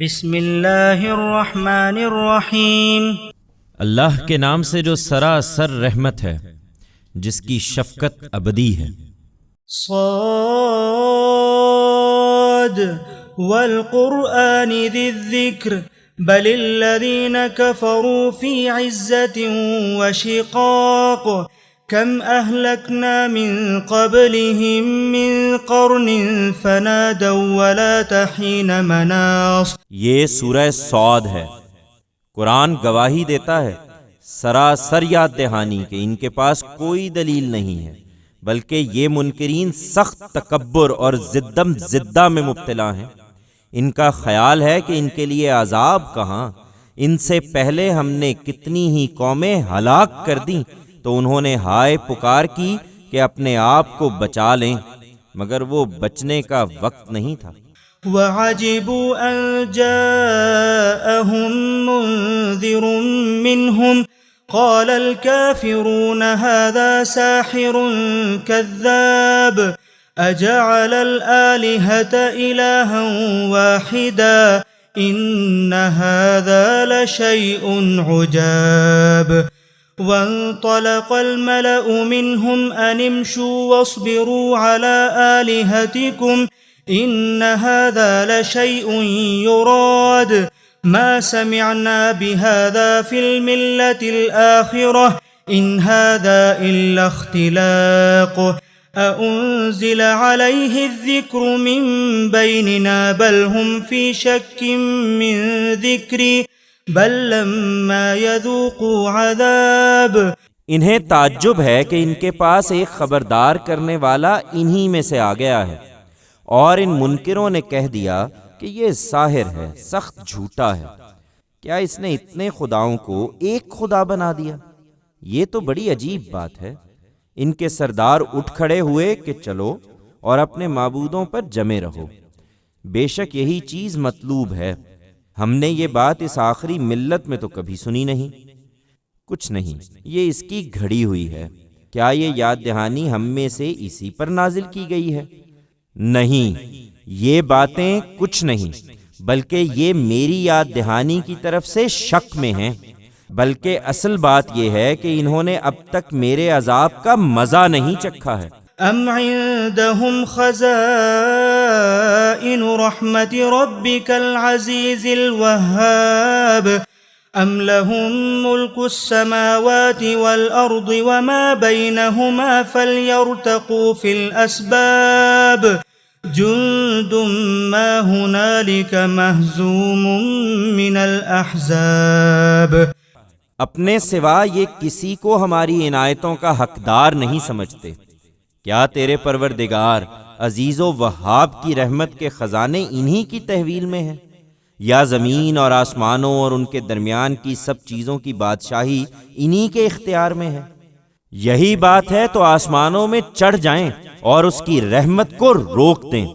بسم اللہ الرحمن الرحیم۔ اللہ کے نام سے جو سراسر رحمت ہے، جس کی شفقت ابدی ہے۔ صاد والقرآن ذی الذکر بل الذین کفروا فی عزة وشقاق کم اہلکنا من قبلہم من قرن فنادوا ولا حین مناص۔ یہ سورہ صاد ہے۔ قرآن گواہی دیتا ہے سراسر یاد دہانی کہ ان کے پاس کوئی دلیل نہیں ہے، بلکہ یہ منکرین سخت تکبر اور زدم زدہ میں مبتلا ہیں۔ ان کا خیال ہے کہ ان کے لیے عذاب کہاں، ان سے پہلے ہم نے کتنی ہی قومیں ہلاک کر دیں، تو انہوں نے ہائے پکار کی کہ اپنے آپ کو بچا لیں، مگر وہ بچنے کا وقت نہیں تھا۔ وَعَجِبُوا أَن جَاءَهُم مُنذِرٌ مِّنْهُمْ قَالَ الْكَافِرُونَ هَذَا سَاحِرٌ كَذَّابٌ أَجَعَلَ الْآلِهَةَ إِلَٰهًا وَاحِدًا إِنَّ هَذَا لَشَيْءٌ عُجَابٌ۔ وانطلق الملأ منهم أن امشوا واصبروا على آلهتكم إن هذا لشيء يراد ما سمعنا بهذا في الملة الآخرة إن هذا إلا اختلاق أأنزل عليه الذكر من بيننا بل هم في شك من ذكري بل لما يذوقوا عذاب۔ انہیں تعجب ہے کہ ان کے پاس ایک خبردار کرنے والا انہی میں سے آ گیا ہے، اور ان منکروں نے کہہ دیا کہ یہ ساحر ہے، سخت جھوٹا ہے۔ کیا اس نے اتنے خداؤں کو ایک خدا بنا دیا؟ یہ تو بڑی عجیب بات ہے۔ ان کے سردار اٹھ کھڑے ہوئے کہ چلو اور اپنے معبودوں پر جمے رہو، بے شک یہی چیز مطلوب ہے۔ ہم نے یہ بات اس آخری ملت میں تو کبھی سنی نہیں۔ کچھ نہیں، یہ اس کی گھڑی ہوئی ہے۔ کیا یہ یاد دہانی ہم میں سے اسی پر نازل کی گئی ہے؟ نہیں، یہ باتیں کچھ نہیں، بلکہ یہ میری یاد دہانی کی طرف سے شک میں ہیں۔ بلکہ اصل بات یہ ہے کہ انہوں نے اب تک میرے عذاب کا مزہ نہیں چکھا ہے۔ ام عندهم خزائن رحمت ربك العزیز الوهاب ام لهم ملك السماوات والارض وما بينهما فليرتقوا في الاسباب جند ما هنالك مهزوم من الاحزاب۔ اپنے سوا یہ کسی کو ہماری عنایتوں کا حقدار نہیں سمجھتے۔ کیا تیرے پروردگار عزیز و وہاب کی رحمت کے خزانے انہی کی تحویل میں ہیں، یا زمین اور آسمانوں اور ان کے درمیان کی سب چیزوں کی بادشاہی انہی کے اختیار میں ہے؟ یہی بات ہے تو آسمانوں میں چڑھ جائیں اور اس کی رحمت کو روک دیں۔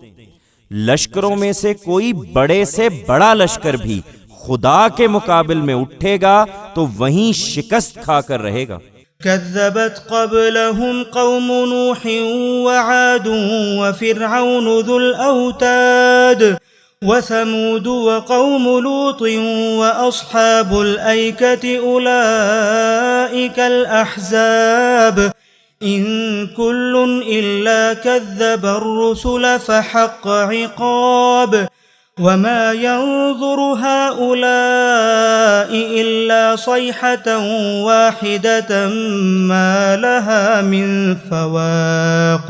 لشکروں میں سے کوئی بڑے سے بڑا لشکر بھی خدا کے مقابل میں اٹھے گا تو وہیں شکست کھا کر رہے گا۔ كذبت قبلهم قوم نوح وعاد وفرعون ذو الأوتاد وثمود وقوم لوط وأصحاب الأيكة أولئك الأحزاب إن كل إلا كذب الرسل فحق عقاب وما ينظر هؤلاء إلا صيحة واحدة ما لها من فواق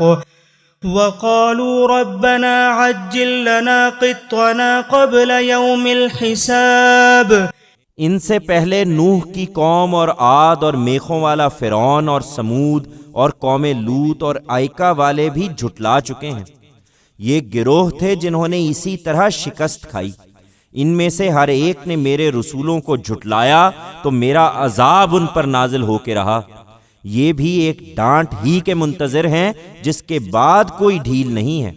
وقالوا ربنا عجل لنا قطنا قبل يوم الحساب۔ ان سے پہلے نوح کی قوم اور عاد اور میخوں والا فرعون اور سمود اور قوم لوط اور آئکہ والے بھی جھٹلا چکے ہیں۔ یہ گروہ تھے جنہوں نے اسی طرح شکست کھائی۔ ان میں سے ہر ایک نے میرے رسولوں کو جھٹلایا تو میرا عذاب ان پر نازل ہو کے رہا۔ یہ بھی ایک ڈانٹ ہی کے منتظر ہیں جس کے بعد کوئی ڈھیل نہیں ہے۔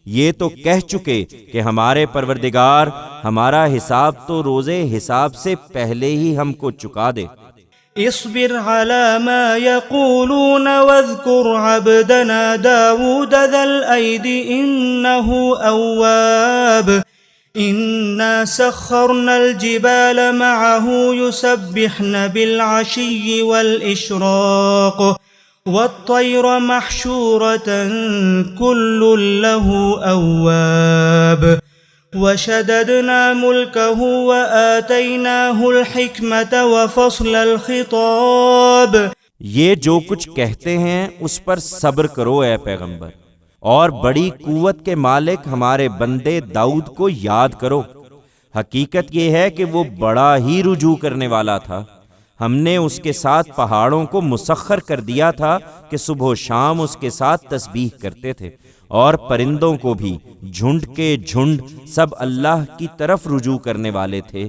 یہ تو کہہ چکے کہ ہمارے پروردگار ہمارا حساب تو روزے حساب سے پہلے ہی ہم کو چکا دے۔ اصبر على ما يقولون واذكر عبدنا داود ذا الأيد إنه أواب إنا سخرنا الجبال معه يسبحن بالعشي والإشراق والطير محشورة كل له أواب وشددنا ملكه وآتيناه الحكمة وفصل الخطاب. یہ جو کچھ کہتے ہیں اس پر صبر کرو اے پیغمبر، اور بڑی قوت کے مالک ہمارے بندے داؤد کو یاد کرو. حقیقت یہ ہے کہ وہ بڑا ہی رجوع کرنے والا تھا. ہم نے اس کے ساتھ پہاڑوں کو مسخر کر دیا تھا کہ صبح و شام اس کے ساتھ تسبیح کرتے تھے، اور پرندوں کو بھی جھنڈ کے جھنڈ سب اللہ کی طرف رجوع کرنے والے تھے.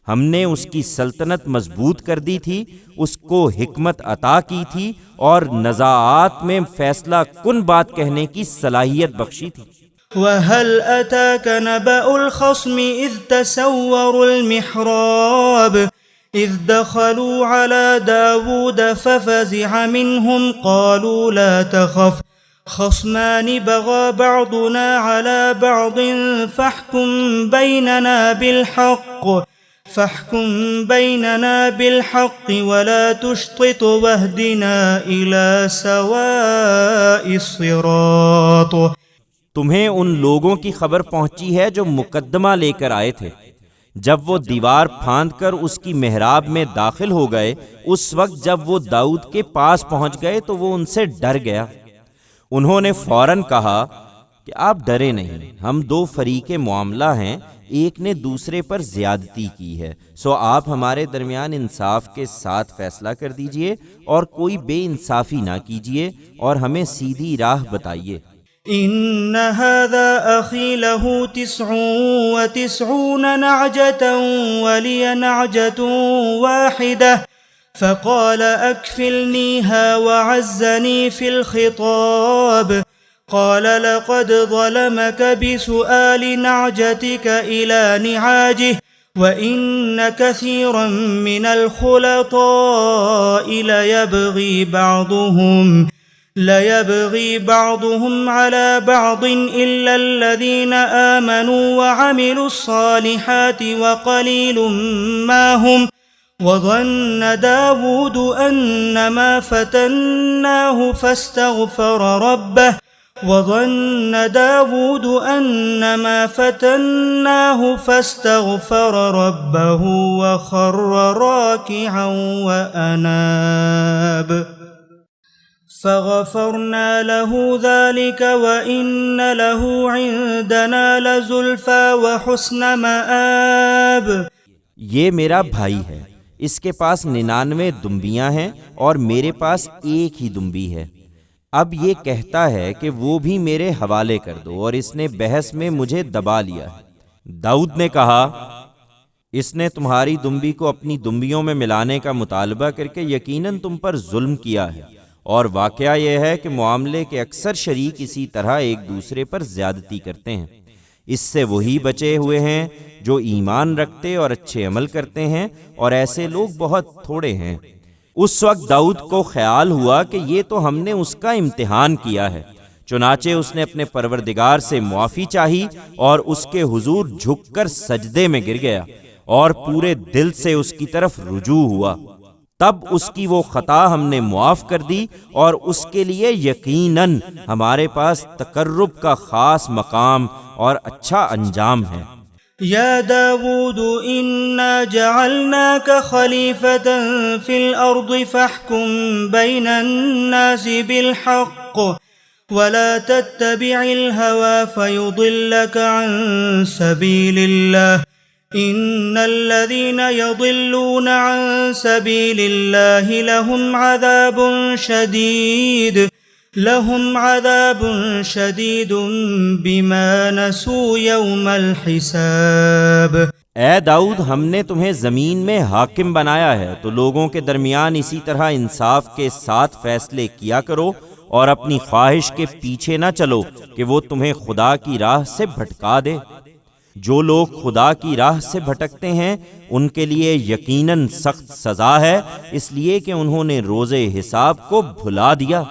ہم نے اس کی سلطنت مضبوط کر دی تھی، اس کو حکمت عطا کی تھی، اور نزاعات میں فیصلہ کن بات کہنے کی صلاحیت بخشی تھی. وَهَلْ أَتَاكَ نَبَأُ الْخَصْمِ إِذْ تَسَوَّرُوا الْمِحْرَابَ إِذْ دَخَلُوا عَلَى دَاوُودَ فَفَزِعَ مِنْهُمْ قَالُوا لَا تَخَفْ خَصْمَانِ بَغَى بَعْضُنَا عَلَى بَعْضٍ فاحكم بيننا بالحق ولا تشطط واهدنا إلى سواء الصراط. تمہیں ان لوگوں کی خبر پہنچی ہے جو مقدمہ لے کر آئے تھے. جب وہ دیوار پھاند کر اس کی محراب میں داخل ہو گئے، اس وقت جب وہ داؤد کے پاس پہنچ گئے تو وہ ان سے ڈر گیا. انہوں نے فوراً کہا کہ آپ ڈرے نہیں، ہم دو فریق معاملہ ہیں، ایک نے دوسرے پر زیادتی کی ہے، سو آپ ہمارے درمیان انصاف کے ساتھ فیصلہ کر دیجئے اور کوئی بے انصافی نہ کیجئے اور ہمیں سیدھی راہ بتائیے. إن هذا أخي له 99 نعجة ولي نعجة واحدة فقال أكفلنيها وعزني في الخطاب. قال لقد ظلمك بسؤال نعجتك إلى نعاجه وإن كثيرا من الخلطاء ليبغي بعضهم على بعض إلا الذين آمنوا وعملوا الصالحات وقليل ما هم. وظن داود أنما فتناه فاستغفر ربه وخر راكعا وأناب فغفرنا له ذلك وإن له عندنا لزلفى وحسن مآب. یہ میرا بھائی ہے، اس کے پاس 99 دمبیاں ہیں اور میرے پاس ایک ہی دمبی ہے. اب یہ کہتا ہے کہ وہ بھی میرے حوالے کر دو، اور اس نے بحث میں مجھے دبا لیا ہے. داؤد نے کہا، اس نے تمہاری دمبی کو اپنی دمبیوں میں ملانے کا مطالبہ کر کے یقیناً تم پر ظلم کیا ہے، اور واقعہ یہ ہے کہ معاملے کے اکثر شریک اسی طرح ایک دوسرے پر زیادتی کرتے ہیں. اس سے وہی بچے ہوئے ہیں جو ایمان رکھتے اور اچھے عمل کرتے ہیں، اور ایسے لوگ بہت تھوڑے ہیں. اس وقت داؤد کو خیال ہوا کہ یہ تو ہم نے اس کا امتحان کیا ہے، چنانچہ اس نے اپنے پروردگار سے معافی چاہی اور اس کے حضور جھک کر سجدے میں گر گیا اور پورے دل سے اس کی طرف رجوع ہوا. تب اس کی وہ خطا ہم نے معاف کر دی، اور اس کے لیے یقیناً ہمارے پاس تقرب کا خاص مقام اور اچھا انجام ہے. يا داود إنا جعلناك خليفة في الأرض فاحكم بين الناس بالحق ولا تتبع الهوى فيضلك عن سبيل الله إن الذين يضلون عن سبيل الله لهم عذاب شديد بما نسوا يوم الحساب. اے داؤد، ہم نے تمہیں زمین میں حاکم بنایا ہے، تو لوگوں کے درمیان اسی طرح انصاف کے ساتھ فیصلے کیا کرو، اور اپنی خواہش کے پیچھے نہ چلو کہ وہ تمہیں خدا کی راہ سے بھٹکا دے. جو لوگ خدا کی راہ سے بھٹکتے ہیں ان کے لیے یقیناً سخت سزا ہے، اس لیے کہ انہوں نے روز حساب کو بھلا دیا.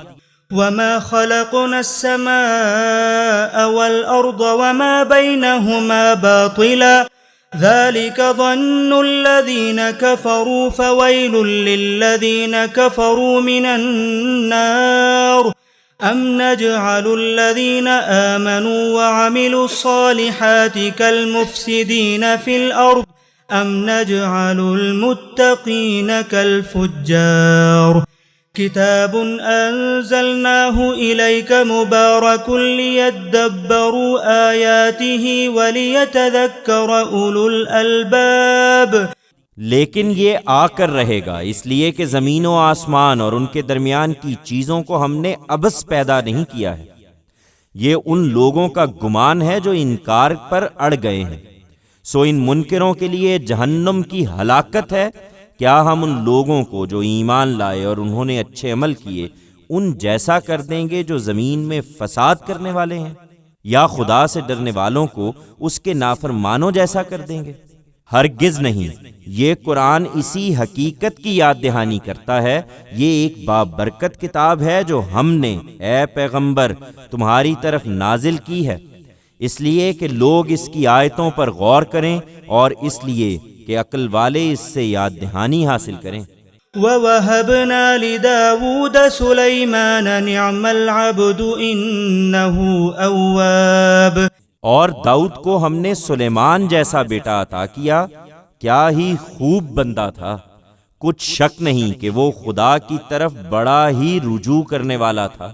وما خلقنا السماء والأرض وما بينهما باطلا ذلك ظن الذين كفروا فويل للذين كفروا من النار أم نجعل الذين آمنوا وعملوا الصالحات كالمفسدين في الأرض أم نجعل المتقين كالفجار كتاب أنزلناه إليك مبارك ليدبروا آياته وليتذكر أولو الألباب لیکن یہ آ کر رہے گا اس لیے کہ زمین و آسمان اور ان کے درمیان کی چیزوں کو ہم نے عبث پیدا نہیں کیا ہے۔ یہ ان لوگوں کا گمان ہے جو انکار پر اڑ گئے ہیں، سو ان منکروں کے لیے جہنم کی ہلاکت ہے۔ کیا ہم ان لوگوں کو جو ایمان لائے اور انہوں نے اچھے عمل کیے ان جیسا کر دیں گے جو زمین میں فساد کرنے والے ہیں، یا خدا سے ڈرنے والوں کو اس کے نافرمانوں جیسا کر دیں گے؟ ہرگز نہیں۔ یہ قرآن اسی حقیقت کی یاد دہانی کرتا ہے۔ یہ ایک بابرکت کتاب ہے جو ہم نے اے پیغمبر تمہاری طرف نازل کی ہے، اس لیے کہ لوگ اس کی آیتوں پر غور کریں اور اس لیے کہ عقل والے اس سے یاد دہانی حاصل کریں۔ وَوَهَبْنَا لِدَاوُودَ سُلَيْمَانَ نِعْمَ الْعَبْدُ إِنَّهُ أَوَّابٌ، اور داؤد کو ہم نے سلیمان جیسا بیٹا عطا کیا، کیا ہی خوب بندہ تھا، کچھ شک نہیں کہ وہ خدا کی طرف بڑا ہی رجوع کرنے والا تھا۔